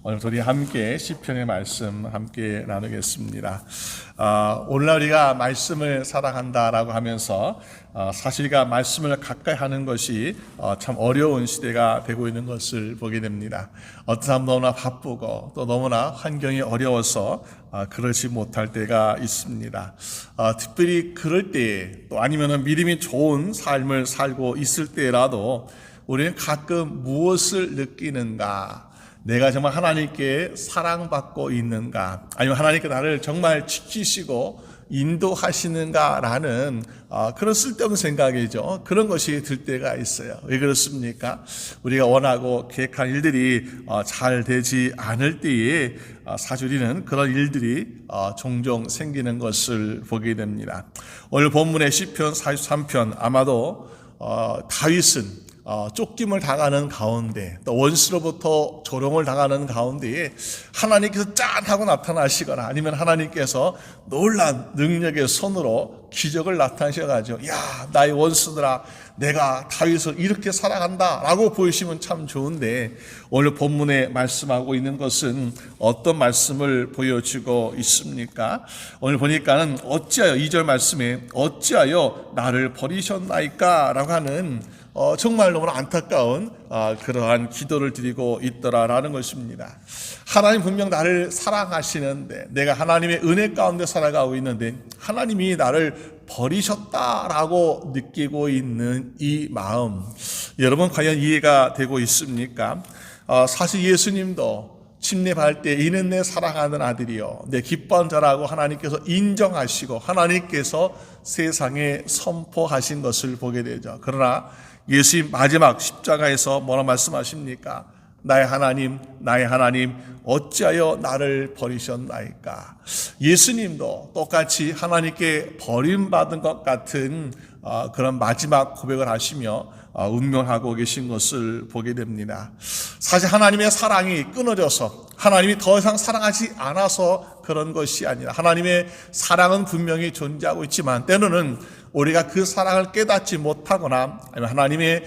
오늘 우리 함께 시편의 말씀 함께 나누겠습니다. 오늘 우리가 말씀을 사랑한다라고 하면서 사실과 말씀을 가까이 하는 것이 참 어려운 시대가 되고 있는 것을 보게 됩니다. 어떤 사람 너무나 바쁘고 또 너무나 환경이 어려워서 그러지 못할 때가 있습니다. 특별히 그럴 때 또 아니면 믿음이 좋은 삶을 살고 있을 때라도 우리는 가끔 무엇을 느끼는가? 내가 정말 하나님께 사랑받고 있는가? 아니면 하나님께 나를 정말 지키시고 인도하시는가라는 그런 쓸데없는 생각이죠. 그런 것이 들 때가 있어요. 왜 그렇습니까? 우리가 원하고 계획한 일들이 잘 되지 않을 때에 사실 우리는 그런 일들이 종종 생기는 것을 보게 됩니다. 오늘 본문의 시편 43편 아마도 다윗은 쫓김을 당하는 가운데 또 원수로부터 조롱을 당하는 가운데에 하나님께서 짠 하고 나타나시거나 아니면 하나님께서 놀란 능력의 손으로 기적을 나타내셔가지고 야 나의 원수들아 내가 다윗을 이렇게 사랑한다 라고 보이시면 참 좋은데 오늘 본문에 말씀하고 있는 것은 어떤 말씀을 보여주고 있습니까? 오늘 보니까는 어찌하여 2절 말씀에 어찌하여 나를 버리셨나이까 라고 하는 정말 너무나 안타까운 그러한 기도를 드리고 있더라라는 것입니다. 하나님 분명 나를 사랑하시는데 내가 하나님의 은혜 가운데 살아가고 있는데 하나님이 나를 버리셨다라고 느끼고 있는 이 마음 여러분 과연 이해가 되고 있습니까? 사실 예수님도 침례할 때 이는 내 사랑하는 아들이요 내 기뻐한 자라고 하나님께서 인정하시고 하나님께서 세상에 선포하신 것을 보게 되죠. 그러나 예수님 마지막 십자가에서 뭐라 말씀하십니까? 나의 하나님 어찌하여 나를 버리셨나이까? 예수님도 똑같이 하나님께 버림받은 것 같은 그런 마지막 고백을 하시며 운명하고 계신 것을 보게 됩니다. 사실 하나님의 사랑이 끊어져서 하나님이 더 이상 사랑하지 않아서 그런 것이 아니라 하나님의 사랑은 분명히 존재하고 있지만 때로는 우리가 그 사랑을 깨닫지 못하거나 아니면 하나님의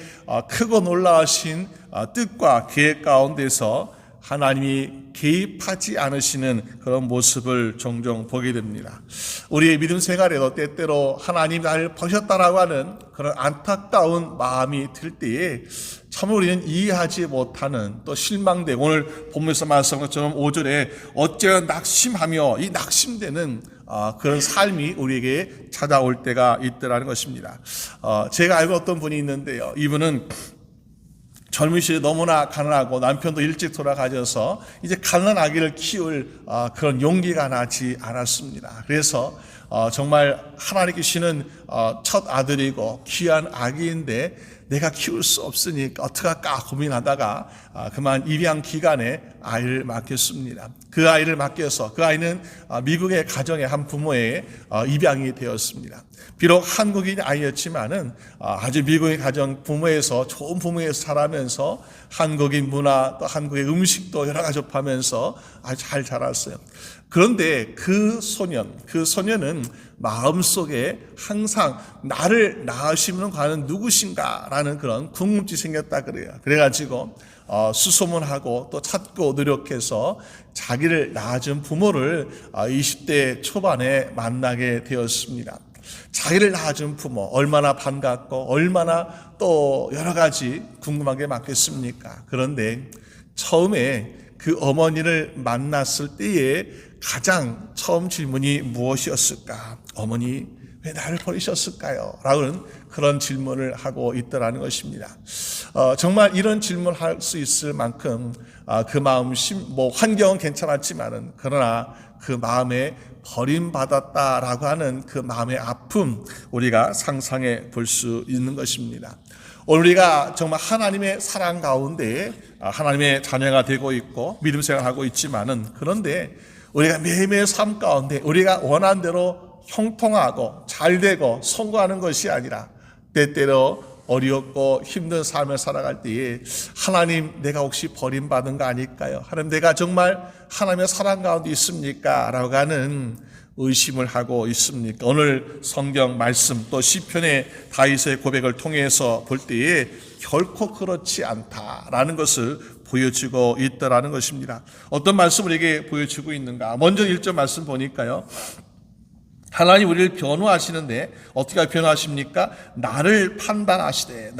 크고 놀라우신 뜻과 계획 가운데서 하나님이 개입하지 않으시는 그런 모습을 종종 보게 됩니다. 우리의 믿음 생활에도 때때로 하나님 나를 버리셨다라고 하는 그런 안타까운 마음이 들 때에 참 우리는 이해하지 못하는 또 실망되고 오늘 본문에서 말씀한 것처럼 5절에 어찌하여 낙심하며 이 낙심되는 그런 삶이 우리에게 찾아올 때가 있더라는 것입니다. 제가 알고 어떤 분이 있는데요. 이분은 젊은 시절에 너무나 가난하고 남편도 일찍 돌아가셔서 이제 가난한 아기를 키울 그런 용기가 나지 않았습니다. 그래서 정말 하나님께 주시는 첫 아들이고 귀한 아기인데 내가 키울 수 없으니까 어떡할까 고민하다가 그만 입양 기간에 아이를 맡겼습니다. 그 아이를 맡겨서 그 아이는 미국의 가정의 한 부모의 입양이 되었습니다. 비록 한국인 아이였지만은 아주 미국의 가정 부모에서 좋은 부모에서 자라면서 한국인 문화 또 한국의 음식도 여러 가지 접하면서 아주 잘 자랐어요. 그런데 그 소년은 마음속에 항상 나를 낳으시면 과연 누구신가라는 그런 궁금증이 생겼다 그래요. 그래가지고 수소문하고 또 찾고 노력해서 자기를 낳아준 부모를 20대 초반에 만나게 되었습니다. 자기를 낳아준 부모 얼마나 반갑고 얼마나 또 여러 가지 궁금하게 많겠습니까? 그런데 처음에 그 어머니를 만났을 때에 가장 처음 질문이 무엇이었을까? 어머니 왜 나를 버리셨을까요? 라는 그런 질문을 하고 있더라는 것입니다. 정말 이런 질문을 할 수 있을 만큼 그 마음 환경은 괜찮았지만은 그러나 그 마음에 버림받았다라고 하는 그 마음의 아픔 우리가 상상해 볼 수 있는 것입니다. 오늘 우리가 정말 하나님의 사랑 가운데 하나님의 자녀가 되고 있고 믿음 생활하고 있지만은 그런데 우리가 매일매일 삶 가운데 우리가 원하는 대로 형통하고 잘되고 성공하는 것이 아니라 때때로 어렵고 힘든 삶을 살아갈 때에 하나님 내가 혹시 버림받은 거 아닐까요? 하나님 내가 정말 하나님의 사랑 가운데 있습니까? 라고 하는 의심을 하고 있습니까? 오늘 성경 말씀 또 시편의 다윗의 고백을 통해서 볼 때에 결코 그렇지 않다라는 것을 보여주고 있다라는 것입니다. 어떤 말씀을 우리에게 보여주고 있는가? 먼저 1절 말씀 보니까요. 하나님 우리를 변호하시는데 어떻게 변호하십니까? 나를 판단하시되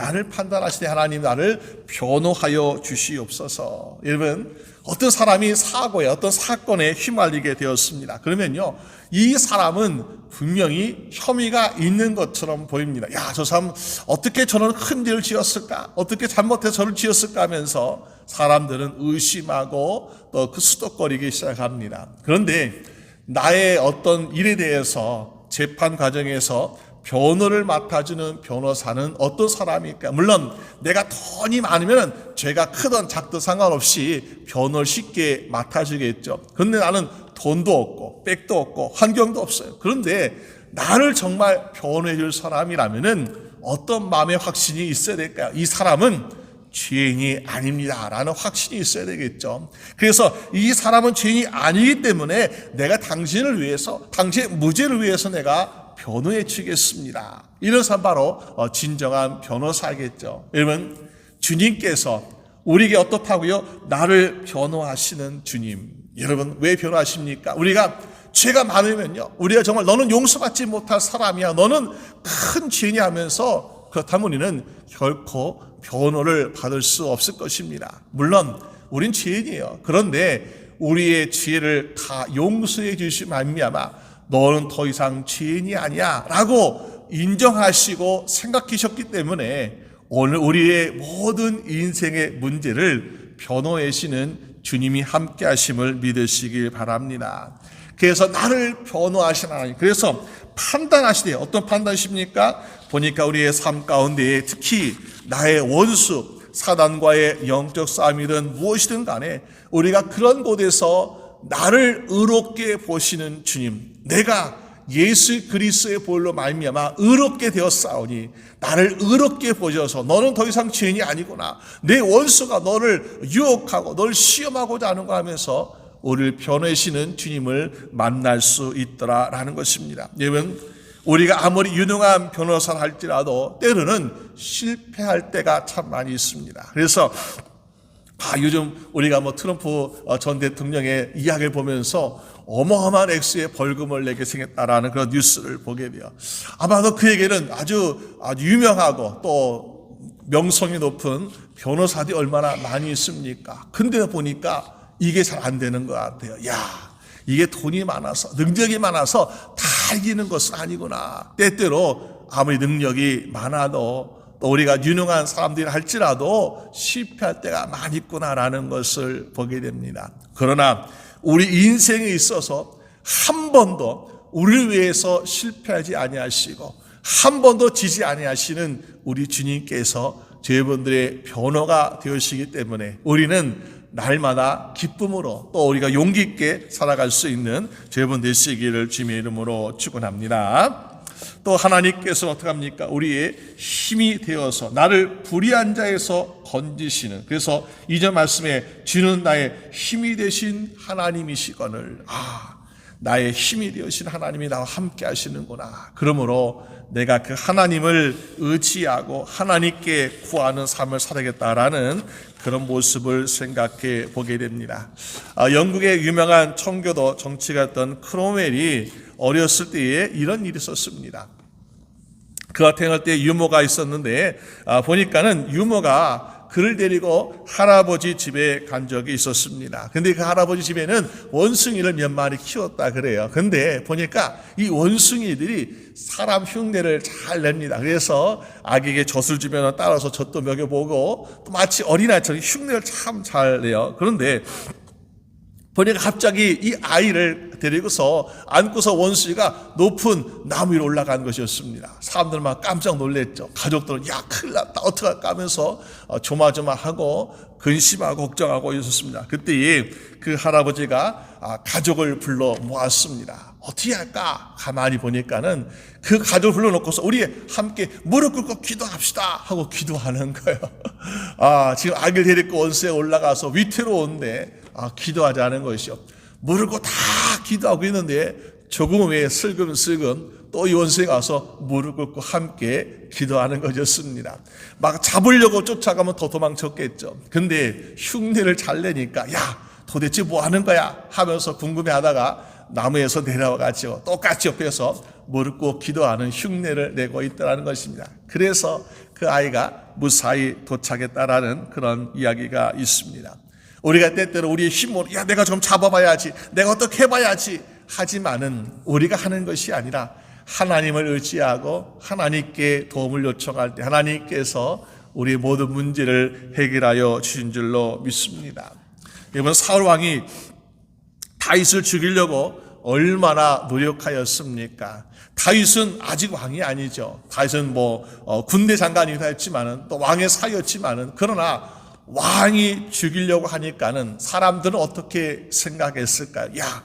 하나님 나를 변호하여 주시옵소서. 여러분, 어떤 사람이 사고에 어떤 사건에 휘말리게 되었습니다. 그러면요, 이 사람은 분명히 혐의가 있는 것처럼 보입니다. 야, 저 사람 어떻게 저런 큰 죄를 지었을까? 어떻게 잘못해서 저를 지었을까 하면서 사람들은 의심하고 또 그 수덕거리기 시작합니다. 그런데 나의 어떤 일에 대해서 재판 과정에서 변호를 맡아주는 변호사는 어떤 사람일까? 물론 내가 돈이 많으면 죄가 크든 작든 상관없이 변호를 쉽게 맡아주겠죠. 그런데 나는 돈도 없고 백도 없고 환경도 없어요. 그런데 나를 정말 변호해 줄 사람이라면은 어떤 마음의 확신이 있어야 될까요? 이 사람은 죄인이 아닙니다 라는 확신이 있어야 되겠죠. 그래서 이 사람은 죄인이 아니기 때문에 내가 당신을 위해서, 당신의 무죄를 위해서 내가 변호해 주겠습니다. 이런 사람 바로 진정한 변호사겠죠. 여러분, 주님께서 우리에게 어떻다고요? 나를 변호하시는 주님. 여러분, 왜 변호하십니까? 우리가 죄가 많으면요, 우리가 정말 너는 용서받지 못할 사람이야, 너는 큰 죄인이 하면서, 그렇다면 우리는 결코 변호를 받을 수 없을 것입니다. 물론 우린 죄인이에요. 그런데 우리의 죄를 다 용서해 주시면 말미암아 너는 더 이상 죄인이 아니야 라고 인정하시고 생각하셨기 때문에 오늘 우리의 모든 인생의 문제를 변호해 주시는 주님이 함께 하심을 믿으시길 바랍니다. 그래서 나를 변호하시는 하나님, 그래서 판단하시되, 어떤 판단이십니까? 보니까 우리의 삶 가운데 특히 나의 원수 사단과의 영적 싸움이든 무엇이든 간에 우리가 그런 곳에서 나를 의롭게 보시는 주님, 내가 예수 그리스도의 보혈로 말미암아 의롭게 되었사오니 나를 의롭게 보셔서 너는 더 이상 죄인이 아니구나, 내 원수가 너를 유혹하고 너를 시험하고자 하는 거 하면서 우리를 변호하시는 주님을 만날 수 있더라라는 것입니다. 여러분, 우리가 아무리 유능한 변호사를 할지라도 때로는 실패할 때가 참 많이 있습니다. 그래서 요즘 우리가 트럼프 전 대통령의 이야기를 보면서 어마어마한 액수의 벌금을 내게 생겼다라는 그런 뉴스를 보게 돼요. 아마도 그에게는 아주 유명하고 또 명성이 높은 변호사들이 얼마나 많이 있습니까? 근데 보니까 이게 잘 안 되는 것 같아요. 이게 돈이 많아서, 능력이 많아서 다 이기는 것은 아니구나. 때때로 아무리 능력이 많아도 또 우리가 유능한 사람들이 할지라도 실패할 때가 많이 있구나라는 것을 보게 됩니다. 그러나 우리 인생에 있어서 한 번도 우리를 위해서 실패하지 아니하시고 한 번도 지지 아니하시는 우리 주님께서 저희분들의 변호가 되시기 때문에 우리는 날마다 기쁨으로 또 우리가 용기 있게 살아갈 수 있는 저희분 되시기를 주님의 이름으로 축원합니다. 또 하나님께서 어떻게 합니까? 우리의 힘이 되어서 나를 불의한 자에서 건지시는, 그래서 이전 말씀에 주는 나의 힘이 되신 하나님이시거늘, 나의 힘이 되신 하나님이 나와 함께 하시는구나. 그러므로 내가 그 하나님을 의지하고 하나님께 구하는 삶을 살아야겠다라는 그런 모습을 생각해 보게 됩니다. 영국의 유명한 청교도 정치가였던 크롬웰이 어렸을 때에 이런 일이 있었습니다. 그가 태어날 때 유모가 있었는데 보니까는 유모가 그를 데리고 할아버지 집에 간 적이 있었습니다. 근데 그 할아버지 집에는 원숭이를 몇 마리 키웠다 그래요. 근데 보니까 이 원숭이들이 사람 흉내를 잘 냅니다. 그래서 아기에게 젖을 주면 따라서 젖도 먹여보고 또 마치 어린아이처럼 흉내를 참 잘 내요. 그런데 보니까 갑자기 이 아이를 데리고서 안고서 원숭이가 높은 나무 위로 올라간 것이었습니다. 사람들 막 깜짝 놀랐죠. 가족들은 야 큰일 났다 어떡할까 하면서 조마조마하고 근심하고 걱정하고 있었습니다. 그때 그 할아버지가 가족을 불러 모았습니다. 어떻게 할까? 가만히 보니까는 그 가족을 불러놓고서 우리 함께 무릎 꿇고 기도합시다 하고 기도하는 거예요. 지금 아기를 데리고 원수에 올라가서 위태로운데 기도하자는 것이요. 무릎 꿇고 다 기도하고 있는데 조금 후에 슬금슬금 또 이 원수에 가서 무릎 꿇고 함께 기도하는 것이었습니다. 막 잡으려고 쫓아가면 더 도망쳤겠죠. 근데 흉내를 잘 내니까 야 도대체 뭐 하는 거야 하면서 궁금해하다가 나무에서 내려와가지고 똑같이 옆에서 무릎 꿇고 기도하는 흉내를 내고 있더라는 것입니다. 그래서 그 아이가 무사히 도착했다라는 그런 이야기가 있습니다. 우리가 때때로 우리의 힘으로 야 내가 좀 잡아봐야지, 내가 어떻게 해봐야지 하지만은 우리가 하는 것이 아니라 하나님을 의지하고 하나님께 도움을 요청할 때 하나님께서 우리의 모든 문제를 해결하여 주신 줄로 믿습니다. 이번 사울 왕이 다윗을 죽이려고 얼마나 노력하였습니까? 다윗은 아직 왕이 아니죠. 다윗은 군대 장관이기도 했지만은 또 왕의 사이였지만은 그러나 왕이 죽이려고 하니까는 사람들은 어떻게 생각했을까요? 야,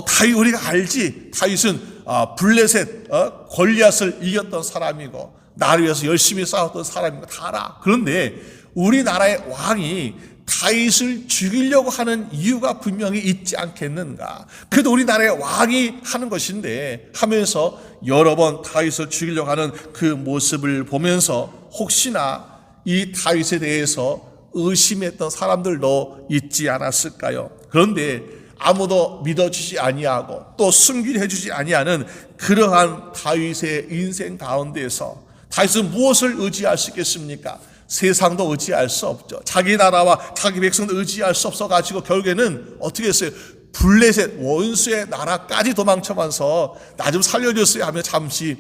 다윗 우리가 알지. 다윗은 블레셋 골리앗을 이겼던 사람이고 나를 위해서 열심히 싸웠던 사람이고 다 알아. 그런데 우리나라의 왕이 다윗을 죽이려고 하는 이유가 분명히 있지 않겠는가. 그래도 우리나라의 왕이 하는 것인데 하면서 여러 번 다윗을 죽이려고 하는 그 모습을 보면서 혹시나 이 다윗에 대해서 의심했던 사람들도 있지 않았을까요? 그런데 아무도 믿어주지 아니하고 또 숨기해 주지 아니하는 그러한 다윗의 인생 가운데서 다윗은 무엇을 의지할 수 있겠습니까? 세상도 의지할 수 없죠. 자기 나라와 자기 백성도 의지할 수 없어가지고 결국에는 어떻게 했어요? 블레셋 원수의 나라까지 도망쳐면서 나 좀 살려줬어요 하며 잠시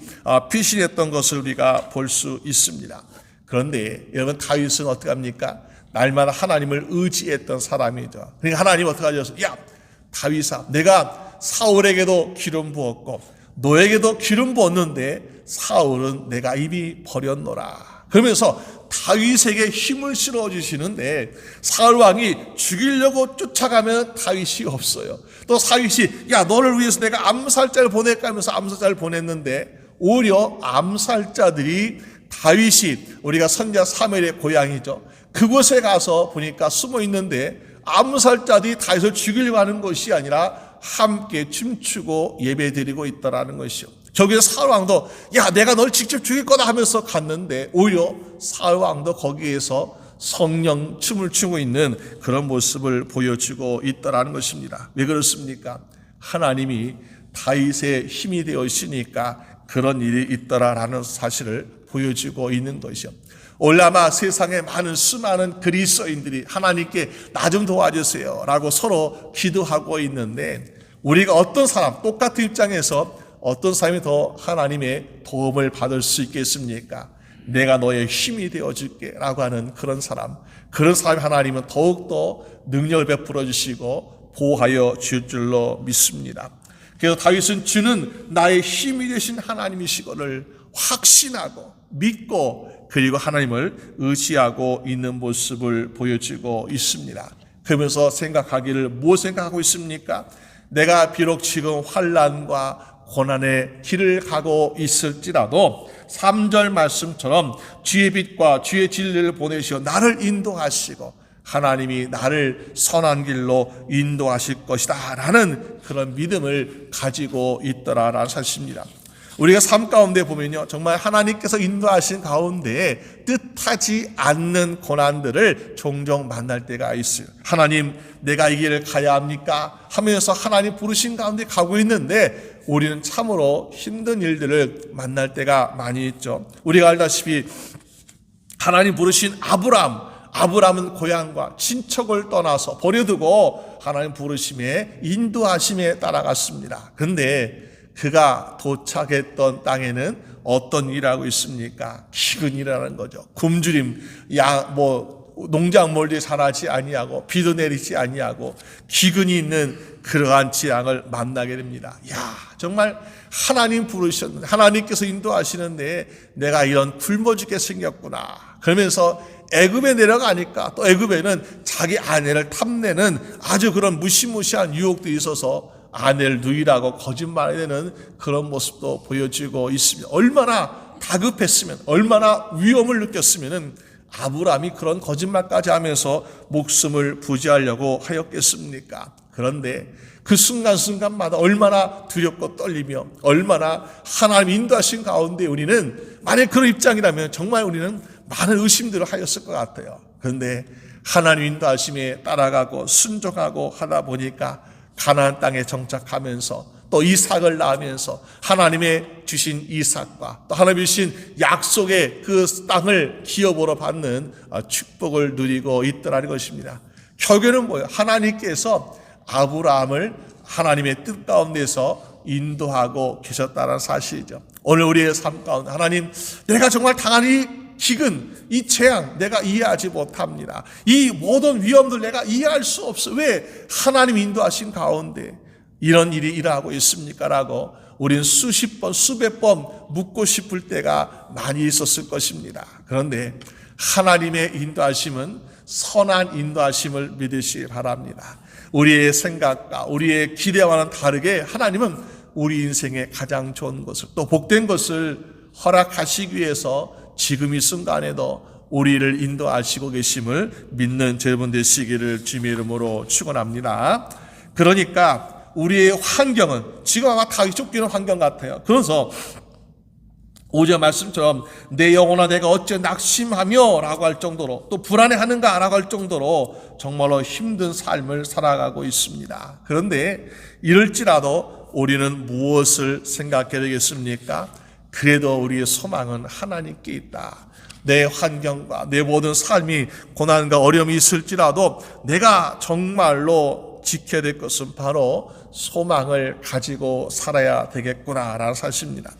피신했던 것을 우리가 볼 수 있습니다. 그런데 여러분 다윗은 어떻게 합니까? 날마다 하나님을 의지했던 사람이죠. 그러니까 하나님 어떻게 하셨어요? 야 다윗아, 내가 사울에게도 기름 부었고 너에게도 기름 부었는데 사울은 내가 이미 버렸노라. 그러면서 다윗에게 힘을 실어주시는데 사울 왕이 죽이려고 쫓아가면 다윗이 없어요. 또 다윗이 야 너를 위해서 내가 암살자를 보낼까 하면서 암살자를 보냈는데 오히려 암살자들이 다윗이 우리가 선지자 사무엘의 고향이죠. 그곳에 가서 보니까 숨어 있는데 암살자들이 다윗을 죽이려고 하는 것이 아니라 함께 춤추고 예배드리고 있더라는 것이요. 저기서 사울 왕도 야 내가 널 직접 죽일 거다 하면서 갔는데 오히려 사울 왕도 거기에서 성령 춤을 추고 있는 그런 모습을 보여주고 있더라는 것입니다. 왜 그렇습니까? 하나님이 다윗의 힘이 되어 있으니까 그런 일이 있더라라는 사실을 보여주고 있는 것이요. 원래 아마 세상에 많은 수많은 그리스도인들이 하나님께 나 좀 도와주세요 라고 서로 기도하고 있는데 우리가 어떤 사람 똑같은 입장에서 어떤 사람이 더 하나님의 도움을 받을 수 있겠습니까? 내가 너의 힘이 되어줄게 라고 하는 그런 사람이 하나님은 더욱더 능력을 베풀어 주시고 보호하여 줄 줄로 믿습니다. 그래서 다윗은 주는 나의 힘이 되신 하나님이시거를 확신하고 믿고 그리고 하나님을 의지하고 있는 모습을 보여주고 있습니다. 그러면서 생각하기를 뭐 생각하고 있습니까? 내가 비록 지금 환난과 고난의 길을 가고 있을지라도 3절 말씀처럼 주의 빛과 주의 진리를 보내시어 나를 인도하시고 하나님이 나를 선한 길로 인도하실 것이다 라는 그런 믿음을 가지고 있더라라는 사실입니다. 우리가 삶 가운데 보면요 정말 하나님께서 인도하신 가운데 뜻하지 않는 고난들을 종종 만날 때가 있어요. 하나님 내가 이 길을 가야 합니까? 하면서 하나님 부르신 가운데 가고 있는데 우리는 참으로 힘든 일들을 만날 때가 많이 있죠. 우리가 알다시피 하나님 부르신 아브라함은 고향과 친척을 떠나서 버려두고 하나님 부르심에 인도하심에 따라갔습니다. 그런데 그가 도착했던 땅에는 어떤 일하고 있습니까? 기근이라는 거죠. 굶주림, 농작물들이 자라지 아니하고 비도 내리지 아니하고 기근이 있는 그러한 지향을 만나게 됩니다. 야, 정말 하나님 부르셨는데 하나님께서 인도하시는데 내가 이런 굶어 죽게 생겼구나. 그러면서 애굽에 내려가니까 또 애굽에는 자기 아내를 탐내는 아주 그런 무시무시한 유혹들이 있어서 아내를 누이라고 거짓말하는 그런 모습도 보여지고 있습니다. 얼마나 다급했으면 얼마나 위험을 느꼈으면 아브라함이 그런 거짓말까지 하면서 목숨을 부지하려고 하였겠습니까? 그런데 그 순간순간마다 얼마나 두렵고 떨리며 얼마나 하나님 인도하신 가운데 우리는 만약 그런 입장이라면 정말 우리는 많은 의심들을 하였을 것 같아요. 그런데 하나님 인도하심에 따라가고 순종하고 하다 보니까 가나안 땅에 정착하면서 또 이삭을 낳으면서 하나님의 주신 이삭과 또 하나님이 주신 약속의 그 땅을 기업으로 받는 축복을 누리고 있더라는 것입니다. 결국에는 뭐예요? 하나님께서 아브라함을 하나님의 뜻 가운데서 인도하고 계셨다는 사실이죠. 오늘 우리의 삶 가운데 하나님, 내가 정말 당한 이 기근, 이 재앙 내가 이해하지 못합니다. 이 모든 위험들 내가 이해할 수 없어. 왜 하나님 인도하신 가운데 이런 일이 일어나고 있습니까? 라고 우리는 수십 번, 수백 번 묻고 싶을 때가 많이 있었을 것입니다. 그런데 하나님의 인도하심은 선한 인도하심을 믿으시기 바랍니다. 우리의 생각과 우리의 기대와는 다르게 하나님은 우리 인생의 가장 좋은 것을 또 복된 것을 허락하시기 위해서 지금 이 순간에도 우리를 인도하시고 계심을 믿는 여러분 되시기를 주님의 이름으로 축원합니다. 그러니까 우리의 환경은 지금 아마 다 쫓기는 환경 같아요. 그래서 5절 말씀처럼 내 영혼아 내가 어째 낙심하며 라고 할 정도로 또 불안해하는가 라고 할 정도로 정말로 힘든 삶을 살아가고 있습니다. 그런데 이럴지라도 우리는 무엇을 생각해야 되겠습니까? 그래도 우리의 소망은 하나님께 있다. 내 환경과 내 모든 삶이 고난과 어려움이 있을지라도 내가 정말로 지켜야 될 것은 바로 소망을 가지고 살아야 되겠구나라는 사실입니다.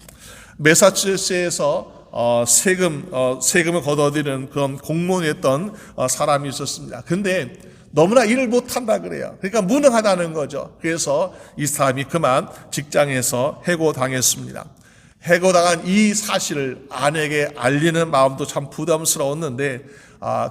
매사추세츠에서 세금을 걷어들이는 그런 공무원이었던 사람이 있었습니다. 근데 너무나 일을 못한다 그래요. 그러니까 무능하다는 거죠. 그래서 이 사람이 그만 직장에서 해고당했습니다. 해고당한 이 사실을 아내에게 알리는 마음도 참 부담스러웠는데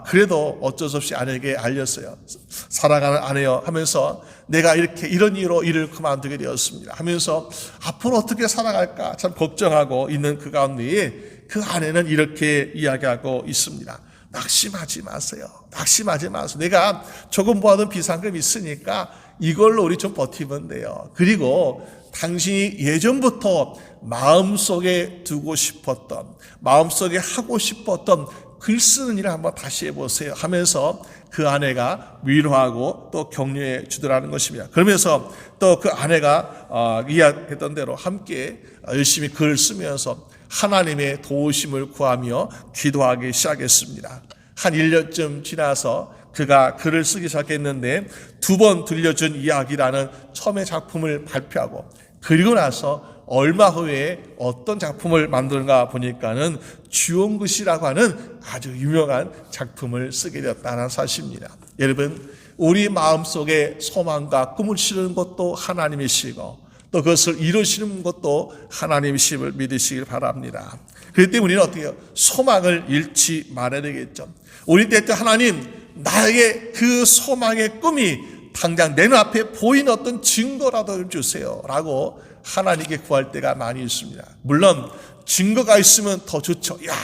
그래도 어쩔 수 없이 아내에게 알렸어요. 사랑하는 아내여 하면서 내가 이런 이유로 일을 그만두게 되었습니다 하면서 앞으로 어떻게 살아갈까 참 걱정하고 있는 그 가운데에 그 아내는 이렇게 이야기하고 있습니다. 낙심하지 마세요. 낙심하지 마세요. 내가 조금 모아둔 비상금이 있으니까 이걸로 우리 좀 버티면 돼요. 그리고 당신이 예전부터 마음속에 두고 싶었던, 마음속에 하고 싶었던 글 쓰는 일을 한번 다시 해보세요 하면서 그 아내가 위로하고 또 격려해 주더라는 것입니다. 그러면서 또 그 아내가 이야기했던 대로 함께 열심히 글을 쓰면서 하나님의 도우심을 구하며 기도하기 시작했습니다. 한 1년쯤 지나서 그가 글을 쓰기 시작했는데 2번 들려준 이야기라는 처음의 작품을 발표하고 그리고 나서 얼마 후에 어떤 작품을 만드는가 보니까는 주홍글씨라고 하는 아주 유명한 작품을 쓰게 되었다는 사실입니다. 여러분, 우리 마음속에 소망과 꿈을 실은 것도 하나님이시고 또 그것을 이루시는 것도 하나님이심을 믿으시길 바랍니다. 그렇기 때문에 우리는 어떻게 해요? 소망을 잃지 말아야 되겠죠. 우리 때 하나님 나에게 그 소망의 꿈이 당장 내 눈앞에 보이는 어떤 증거라도 주세요 라고 하나님께 구할 때가 많이 있습니다. 물론 증거가 있으면 더 좋죠. 야,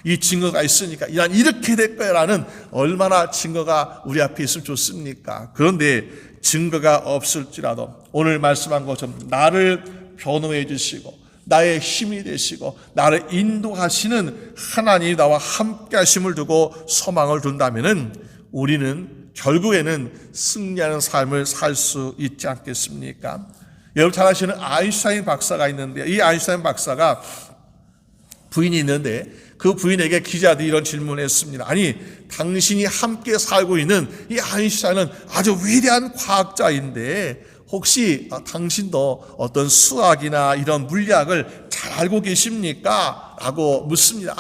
이 증거가 있으니까 난 이렇게 될 거야 라는 얼마나 증거가 우리 앞에 있으면 좋습니까? 그런데 증거가 없을지라도 오늘 말씀한 것처럼 나를 변호해 주시고 나의 힘이 되시고 나를 인도하시는 하나님이 나와 함께 하심을 두고 소망을 둔다면은 우리는 결국에는 승리하는 삶을 살 수 있지 않겠습니까? 여러분 잘 아시는 아인슈타인 박사가 있는데 이 아인슈타인 박사가 부인이 있는데 그 부인에게 기자들이 이런 질문을 했습니다. 아니 당신이 함께 살고 있는 이 아인슈타인은 아주 위대한 과학자인데 혹시 당신도 어떤 수학이나 이런 물리학을 잘 알고 계십니까? 라고 묻습니다.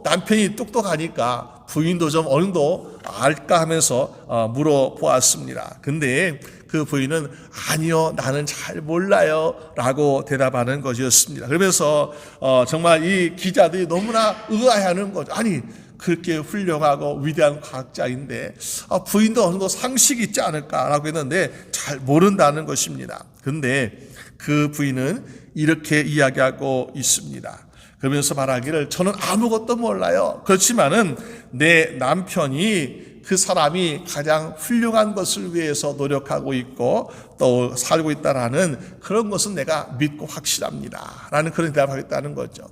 남편이 똑똑하니까 부인도 좀 어느 정도 알까 하면서 물어보았습니다. 근데 그 부인은 아니요, 나는 잘 몰라요 라고 대답하는 것이었습니다. 그러면서 정말 이 기자들이 너무나 의아해하는 거죠. 아니 그렇게 훌륭하고 위대한 과학자인데 부인도 어느 정도 상식이 있지 않을까라고 했는데 잘 모른다는 것입니다. 근데 그 부인은 이렇게 이야기하고 있습니다. 그러면서 말하기를 저는 아무것도 몰라요. 그렇지만은 내 남편이 그 사람이 가장 훌륭한 것을 위해서 노력하고 있고 또 살고 있다라는 그런 것은 내가 믿고 확실합니다. 라는 그런 대답하겠다는 거죠.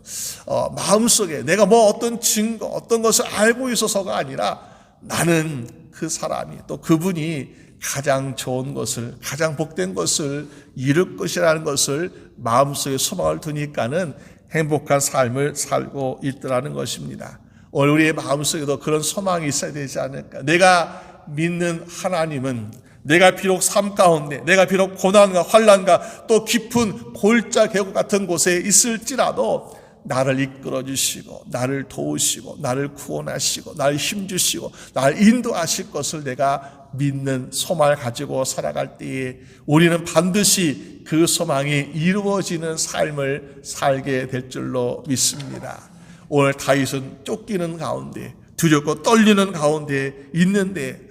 마음속에 내가 뭐 어떤 증거, 어떤 것을 알고 있어서가 아니라 나는 그 사람이 또 그분이 가장 좋은 것을, 가장 복된 것을 이룰 것이라는 것을 마음속에 소망을 두니까는 행복한 삶을 살고 있더라는 것입니다. 오늘 우리의 마음속에도 그런 소망이 있어야 되지 않을까. 내가 믿는 하나님은 내가 비록 삶 가운데, 내가 비록 고난과 환난과 또 깊은 골짜 계곡 같은 곳에 있을지라도 나를 이끌어 주시고 나를 도우시고 나를 구원하시고 나를 힘주시고 나를 인도하실 것을 내가 믿는 소망을 가지고 살아갈 때에 우리는 반드시 그 소망이 이루어지는 삶을 살게 될 줄로 믿습니다. 오늘 다윗은 쫓기는 가운데 두렵고 떨리는 가운데 있는데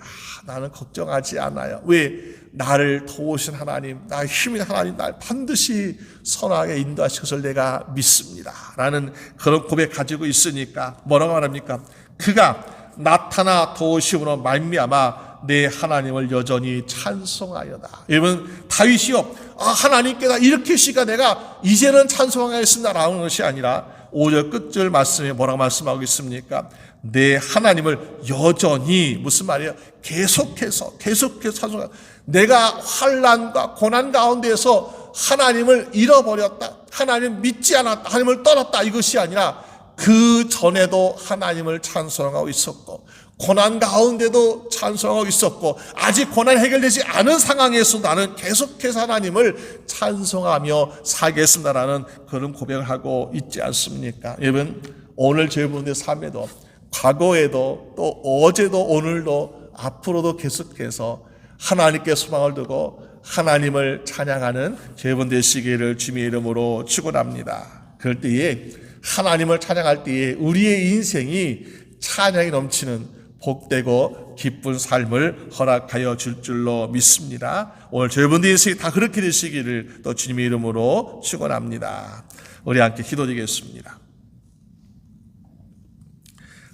나는 걱정하지 않아요. 왜? 나를 도우신 하나님, 나의 힘인 하나님, 날 반드시 선하게 인도하실 것을 내가 믿습니다. 라는 그런 고백 가지고 있으니까 뭐라고 말합니까? 그가 나타나 도우심으로 말미암아 내 하나님을 여전히 찬송하여다. 여러분, 다윗이요, 하나님께 나 이렇게 시가 내가 이제는 찬송하겠습니다 라는 것이 아니라 5절 끝절 말씀에 뭐라고 말씀하고 있습니까? 내 하나님을 여전히, 무슨 말이에요? 계속해서 찬송하다. 내가 환난과 고난 가운데에서 하나님을 잃어버렸다, 하나님 믿지 않았다, 하나님을 떠났다, 이것이 아니라 그 전에도 하나님을 찬송하고 있었고 고난 가운데도 찬송하고 있었고 아직 고난 해결되지 않은 상황에서 나는 계속해서 하나님을 찬송하며 살겠습니다라는 그런 고백을 하고 있지 않습니까? 여러분, 오늘 저희분의 삶에도 과거에도 또 어제도 오늘도 앞으로도 계속해서 하나님께 소망을 두고 하나님을 찬양하는 저희분 되시기를 주님의 이름으로 축원합니다. 그럴 때에 하나님을 찬양할 때에 우리의 인생이 찬양이 넘치는 복되고 기쁜 삶을 허락하여 줄 줄로 믿습니다. 오늘 저희분들 인생이 다 그렇게 되시기를 또 주님의 이름으로 축원합니다. 우리 함께 기도드리겠습니다.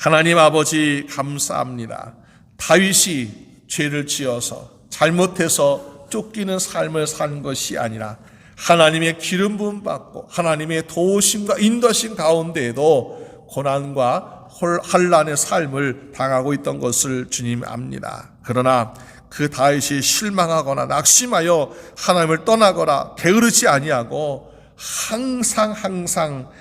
하나님 아버지 감사합니다. 다윗이 죄를 지어서 잘못해서 쫓기는 삶을 사는 것이 아니라 하나님의 기름 부음 받고 하나님의 도우심과 인도하심 가운데에도 고난과 환난의 삶을 당하고 있던 것을 주님 압니다. 그러나 그 다윗이 실망하거나 낙심하여 하나님을 떠나거나 게으르지 아니하고 항상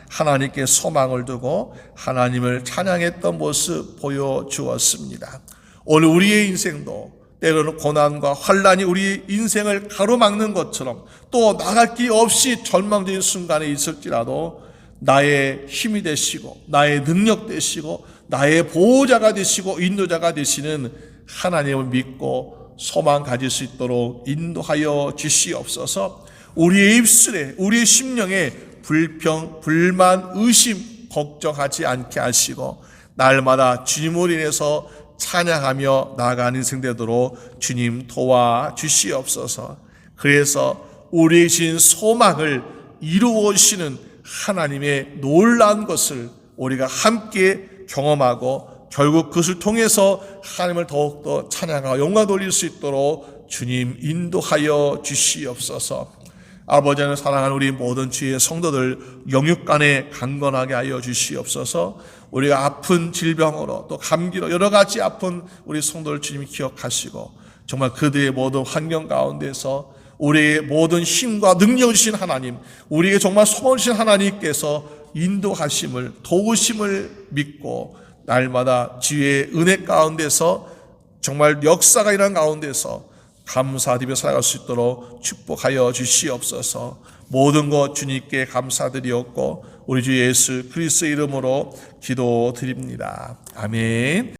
하나님께 소망을 두고 하나님을 찬양했던 모습 보여주었습니다. 오늘 우리의 인생도 때로는 고난과 환난이 우리 인생을 가로막는 것처럼 또 나갈 길 없이 절망적인 순간에 있을지라도 나의 힘이 되시고 나의 능력 되시고 나의 보호자가 되시고 인도자가 되시는 하나님을 믿고 소망 가질 수 있도록 인도하여 주시옵소서. 우리의 입술에 우리의 심령에 불평, 불만, 의심, 걱정하지 않게 하시고 날마다 주님을 인해서 찬양하며 나아가는 인생 되도록 주님 도와주시옵소서. 그래서 우리의 신 소망을 이루어주시는 하나님의 놀라운 것을 우리가 함께 경험하고 결국 그것을 통해서 하나님을 더욱더 찬양하고 영광 돌릴 수 있도록 주님 인도하여 주시옵소서. 아버지 하나님 사랑하는 우리 모든 주의 성도들 영육간에 강건하게 하여 주시옵소서. 우리가 아픈 질병으로 또 감기로 여러 가지 아픈 우리 성도를 주님이 기억하시고 정말 그들의 모든 환경 가운데서 우리의 모든 힘과 능력을 주신 하나님, 우리에게 정말 소망을 주신 하나님께서 인도하심을 도우심을 믿고 날마다 주의 은혜 가운데서 정말 역사가 일어난 가운데서 감사드리며 살아갈 수 있도록 축복하여 주시옵소서. 모든 것 주님께 감사드리옵고 우리 주 예수 그리스도의 이름으로 기도드립니다. 아멘.